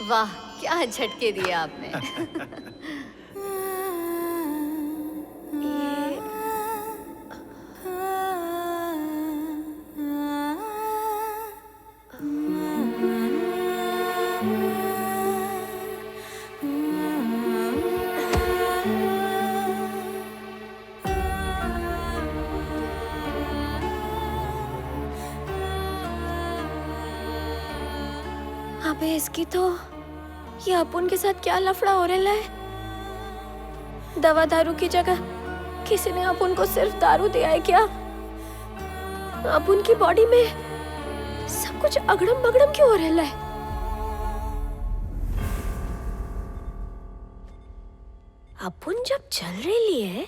वाह, क्या झटके दिए आपने। अबे इसकी तो ये अपुन के साथ क्या लफड़ा हो रहा है। दवा दारू की जगह किसी ने अपुन को सिर्फ दारू दिया है क्या? अपुन की बॉडी में सब कुछ अगड़म बगड़म क्यों हो रहा है? अपुन जब चल रही है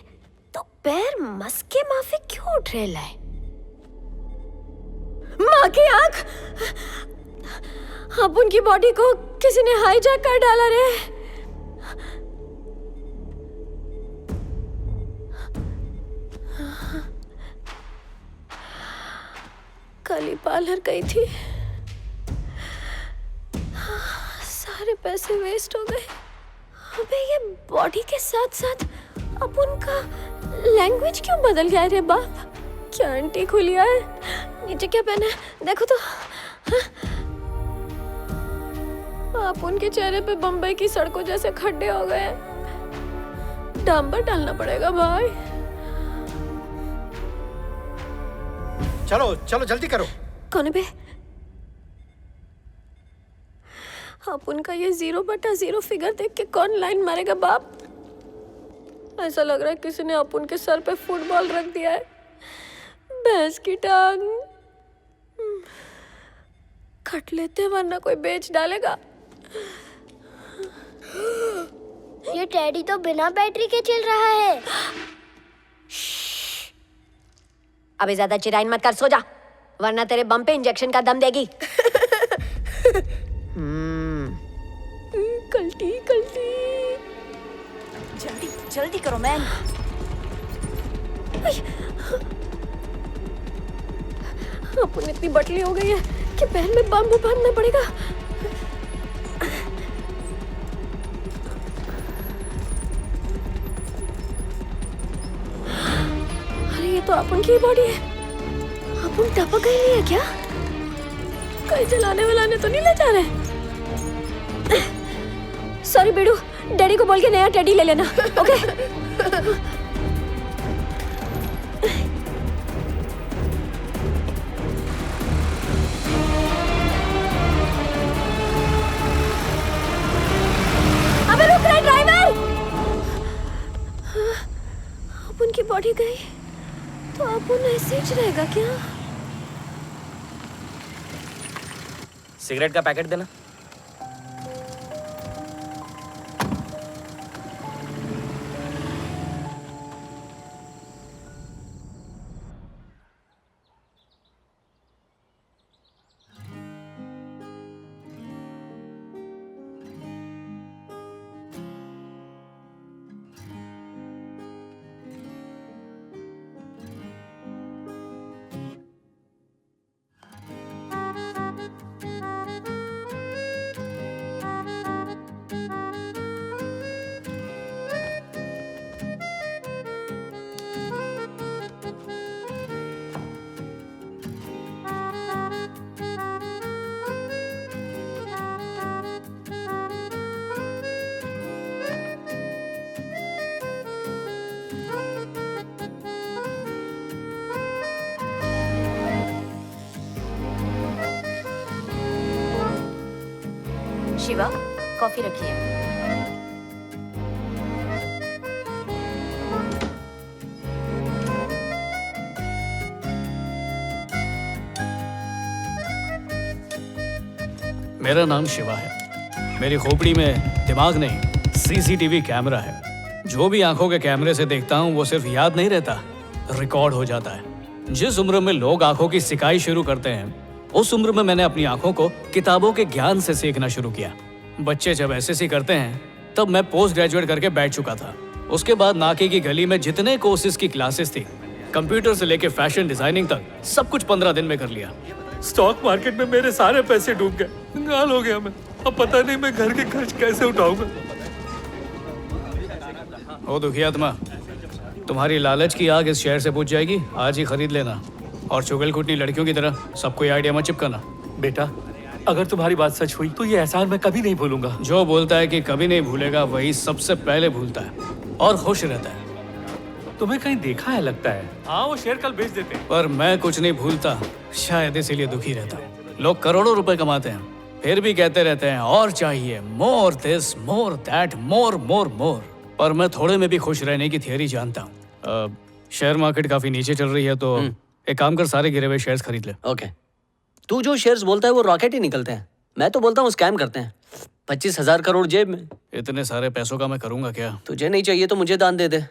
तो पैर मस्के माफी क्यों उठ रहा है? माँ की आंख! अब उनकी बॉडी को किसी ने हाईजैक कर डाला रे। कल ही पार्लर गई थी, सारे पैसे वेस्ट हो गए। अबे ये बॉडी के साथ साथ अब उनका लैंग्वेज क्यों बदल गया रे बाप? क्या आंटी खुलिया है? नीचे क्या पहना है देखो तो। आप उनके चेहरे पे बम्बई की सड़कों जैसे खड्डे हो गए। डांबर डालना पड़ेगा भाई। चलो चलो जल्दी करो। कौन है बे? आप उनका ये 0/0 फिगर देख के कौन लाइन मारेगा बाप? ऐसा लग रहा है किसी ने आप उनके सर पे फुटबॉल रख दिया है। भैंस की टांग। कट लेते वरना कोई बेच डालेगा। ये टेडी तो बिना बैटरी के चल रहा है। अबे ज्यादा चिराइन मत कर, सो जा वरना तेरे बम पे इंजेक्शन का दम देगी। कल्टी कल्टी। जल्दी जल्दी करो मैन। अपन इतनी बटली हो गई है कि पैर में बम बांधना पड़ेगा। अरे ये तो अपन की बॉडी है। अपन टपक गई नहीं है क्या? कहीं जलाने वालाने तो नहीं ले जा रहे? सॉरी बेडू, डैडी को बोल के नया टेडी ले लेना। ओके? अबे रुक रहा ड्राइवर। अपन की बॉडी गई तो अपन ऐसे ही रहेगा क्या? सिगरेट का पैकेट देना। शिवा, कॉफी रखिए। मेरा नाम शिवा है। मेरी खोपड़ी में दिमाग नहीं, सीसीटीवी कैमरा है। जो भी आंखों के कैमरे से देखता हूँ वो सिर्फ याद नहीं रहता, रिकॉर्ड हो जाता है। जिस उम्र में लोग आंखों की सिकाई शुरू करते हैं, उस उम्र में मैंने अपनी आंखों को किताबों के ज्ञान से सीखना शुरू किया। बच्चे जब एसएससी करते हैं तब मैं पोस्ट ग्रेजुएट करके बैठ चुका था। उसके बाद नाके की गली में जितने कोर्सेज की क्लासेस थी, कंप्यूटर से लेके फैशन डिजाइनिंग तक, सब कुछ 15 दिन में कर लिया। स्टॉक मार्केट में मेरे सारे पैसे डूब गए, कंगाल हो गया मैं। अब पता नहीं मैं घर के खर्च कैसे उठाऊंगा। ओ दुखियात्मा, तुम्हारी लालच की आग इस शहर से बुझ जाएगी, आज ही खरीद लेना। और चुगलखुटनी लड़कियों की तरह सबको ये आइडिया मत चिपकाना। बेटा, अगर तुम्हारी बात सच हुई तो ये एहसान मैं कभी नहीं भूलूंगा। जो बोलता है कि कभी नहीं भूलेगा वही सबसे पहले भूलता है और खुश रहता है। तुम्हें कहीं देखा है लगता है। हाँ, वो शेयर कल बेच देते हैं। पर मैं कुछ नहीं भूलता, शायद इसीलिए दुखी रहता हूँ। लोग करोड़ों रुपए कमाते हैं, फिर भी कहते रहते हैं और चाहिए, more this more that more मोर मोर। पर मैं थोड़े में भी खुश रहने की थियरी जानता हूँ। शेयर मार्केट काफी नीचे चल रही है तो एक काम कर, सारे गिरे हुए शेयर्स खरीद ले। ओके, तू जो शेयर्स बोलता है वो रॉकेट ही निकलते हैं। मैं तो बोलता हूँ स्कैम करते हैं। 25,000 करोड़ जेब में। इतने सारे पैसों का मैं करूंगा क्या? तुझे नहीं चाहिए तो मुझे दान दे दे।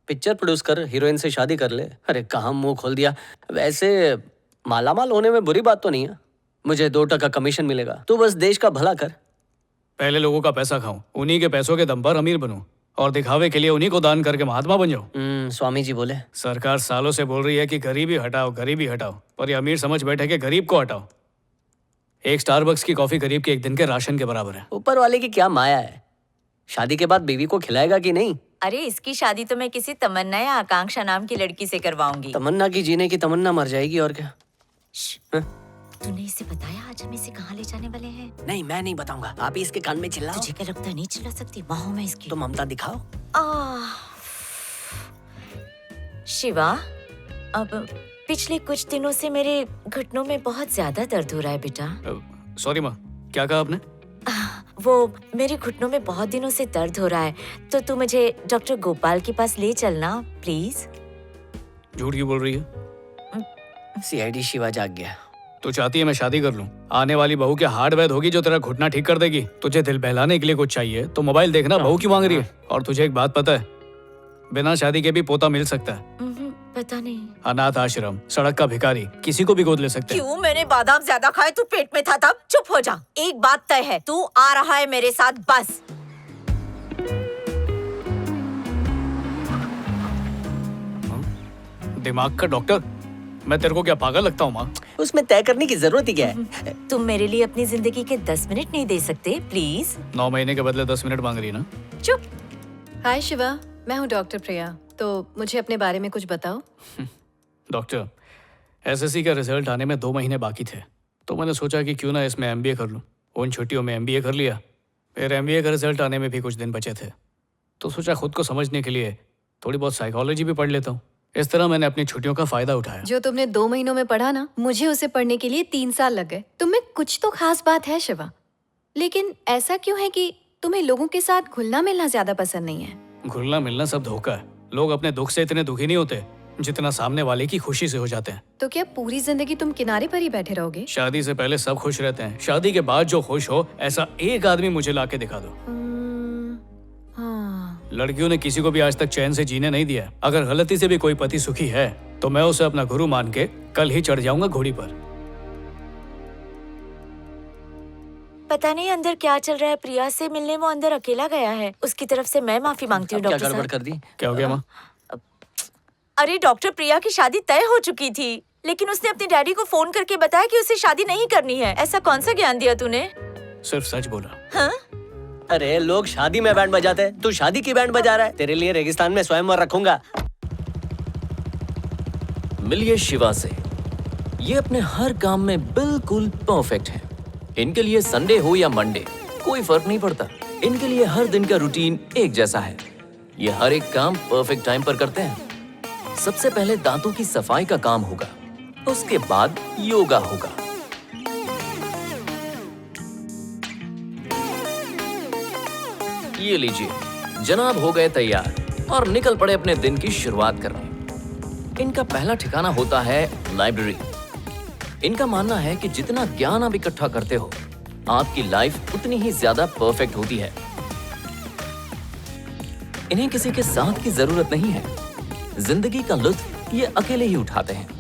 पिक्चर प्रोड्यूस कर, हीरोइन से शादी कर ले। अरे कहाँ मुंह खोल दिया। वैसे मालामाल होने में बुरी बात तो नहीं है। मुझे 2% कमीशन मिलेगा। तू बस देश का भला कर। पहले लोगों का पैसा खाऊं, उन्हीं के पैसों के दम पर अमीर बनूं और दिखावे के लिए उन्हीं को दान करके महात्मा बन जाऊं। स्वामी जी बोले। सरकार सालों से बोल रही है कि गरीबी हटाओ, गरीबी हटाओ, पर ये अमीर समझ बैठे कि गरीब को हटाओ। एक स्टारबक्स की कॉफी गरीब के एक दिन के राशन के बराबर है। ऊपर वाले की क्या माया है। शादी के बाद बीवी को खिलाएगा कि नहीं? अरे इसकी शादी तो मैं किसी तमन्ना या आकांक्षा नाम की लड़की से करवाऊंगी। तमन्ना की जीने की तमन्ना मर जाएगी और क्या। तूने इसे बताया आज हम इसे कहाँ ले जाने वाले हैं? नहीं, मैं नहीं बताऊंगा। आप ही इसके कान में चिल्लाओ। तुझे क्या लगता है नहीं चिल्ला सकती? बाहों में इसकी। तो ममता दिखाओ। शिवा, अब पिछले कुछ दिनों से मेरे घुटनों में बहुत ज्यादा दर्द हो रहा है बेटा। सॉरी माँ, क्या कहा आपने? वो मेरे घुटनों में बहुत दिनों से दर्द हो रहा है, तो तू मुझे डॉक्टर गोपाल के पास ले चलना प्लीज। झूठ क्यों बोल रही है? सीआईडी शिवा जाग गया। तू चाहती है मैं शादी कर लूं? आने वाली बहू के हार्ड वैद होगी जो तेरा घुटना ठीक कर देगी। तुझे दिल बहलाने के लिए कुछ चाहिए तो मोबाइल देखना बहू क्यों मांग रही है? और तुझे एक बात पता है, बिना शादी के भी पोता मिल सकता है। पता नहीं। अनाथ आश्रम, सड़क का भिखारी, किसी को भी गोद ले सकते हैं। क्यों? मैंने बादाम ज्यादा खाए, तू पेट में था तब। चुप हो जा। एक बात तय है, तू आ रहा है मेरे साथ बस। दिमाग का डॉक्टर, मैं तेरे को क्या पागल लगता हूँ माँ? उसमें तय करने की जरूरत ही क्या है? तुम मेरे लिए अपनी जिंदगी के 10 मिनट नहीं दे सकते प्लीज? 9 महीने के बदले 10 मिनट मांग रही है ना? चुप। हाय शिवा, मैं हूँ डॉक्टर प्रिया। तो मुझे अपने बारे में कुछ बताओ। डॉक्टर, एसएससी का रिजल्ट आने में 2 महीने बाकी थे, तो मैंने सोचा कि क्यों ना इसमें एमबीए कर लूँ। उन छुट्टियों में एमबीए कर लिया। फिर एमबीए का रिजल्ट आने में भी कुछ दिन बचे थे, तो सोचा खुद को समझने के लिए थोड़ी बहुत साइकोलॉजी भी पढ़ लेता हूँ। इस तरह मैंने अपनी छुट्टियों का फायदा उठाया। जो तुमने 2 महीनों में पढ़ा ना, मुझे उसे पढ़ने के लिए 3 साल लग गए। तुम्हें कुछ तो खास बात है शिवा, लेकिन ऐसा क्यों है कि तुम्हें लोगों के साथ घुलना मिलना ज्यादा पसंद नहीं है? घुलना मिलना सब धोखा है। लोग अपने दुख से इतने दुखी नहीं होते जितना सामने वाले की खुशी से हो जाते हैं। तो क्या पूरी जिंदगी तुम किनारे पर ही बैठे रहोगे? शादी से पहले सब खुश रहते हैं, शादी के बाद जो खुश हो ऐसा एक आदमी मुझे लाके दिखा दो। हाँ। लड़कियों ने किसी को भी आज तक चैन से जीने नहीं दिया। अगर गलती से भी कोई पति सुखी है तो मैं उसे अपना गुरु मान के कल ही चढ़ जाऊंगा घोड़ी पर। पता नहीं अंदर क्या चल रहा है। प्रिया से मिलने वो अंदर अकेला गया है। उसकी तरफ से मैं माफी मांगती हूँ डॉक्टर क्या गड़बड़ साहब। कर दी? क्या हो गया माँ? अरे डॉक्टर, प्रिया की शादी तय हो चुकी थी, लेकिन उसने अपने डैडी को फोन करके बताया कि उसे शादी नहीं करनी है। ऐसा कौन सा ज्ञान दिया तूने? सिर्फ सच बोला। हाँ? अरे लोग शादी में बैंड बजाते हैं, तू शादी की बैंड बजा रहा है। तेरे लिए रेगिस्तान में स्वयंवर रखूंगा। मिलिए शिवा से। ये अपने हर काम में बिल्कुल परफेक्ट है। इनके लिए संडे हो या मंडे कोई फर्क नहीं पड़ता। इनके लिए हर दिन का रूटीन एक जैसा है। ये हर एक काम परफेक्ट टाइम पर करते हैं। सबसे पहले दांतों की सफाई का काम होगा, उसके बाद योगा होगा। ये लीजिए, जनाब हो गए तैयार और निकल पड़े अपने दिन की शुरुआत करने। इनका पहला ठिकाना होता है लाइब्रेरी। इनका मानना है कि जितना ज्ञान आप इकट्ठा करते हो, आपकी लाइफ उतनी ही ज्यादा परफेक्ट होती है। इन्हें किसी के साथ की जरूरत नहीं है। जिंदगी का लुत्फ ये अकेले ही उठाते हैं।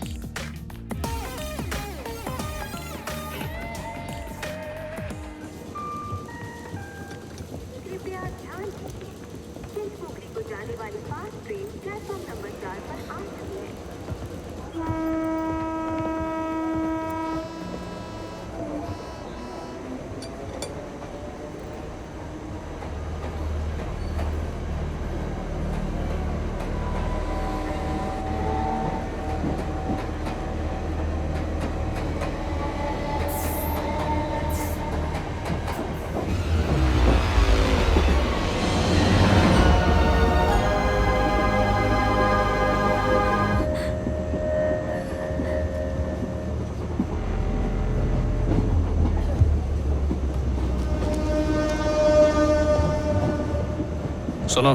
सुनो,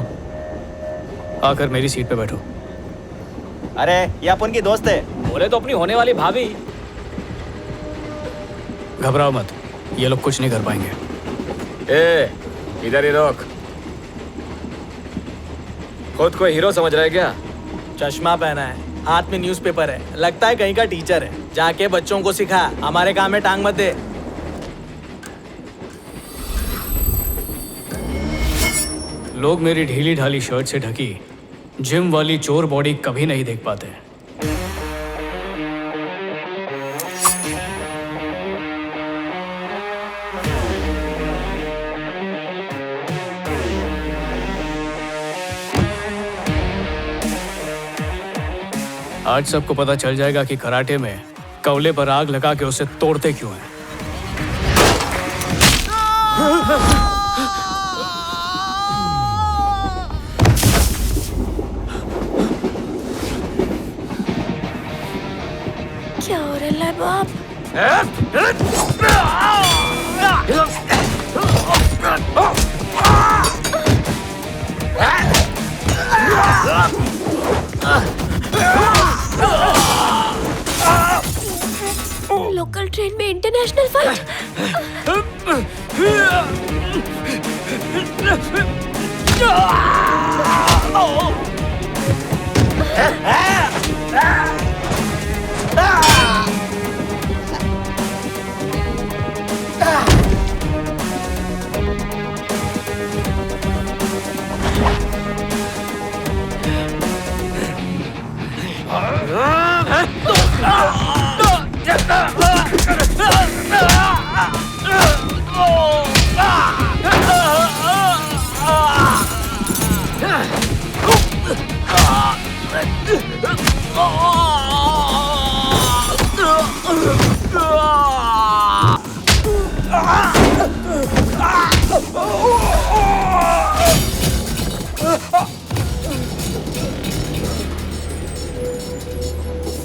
आकर मेरी सीट पे बैठो। अरे ये अपन की दोस्त है। बोले तो अपनी होने वाली भाभी। घबराओ मत, ये लोग कुछ नहीं कर पाएंगे। ए, इधर ही रोक। खुद को हीरो समझ रहा है क्या? चश्मा पहना है, हाथ में न्यूज़पेपर है, लगता है कहीं का टीचर है। जाके बच्चों को सिखा, हमारे काम में टांग मत दे। लोग मेरी ढीली ढाली शर्ट से ढकी जिम वाली चोर बॉडी कभी नहीं देख पाते। आज सबको पता चल जाएगा कि कराटे में कवले पर आग लगा के उसे तोड़ते क्यों हैं। क्या हो रहा है बाप? लोकल ट्रेन में इंटरनेशनल फाइट। Oh!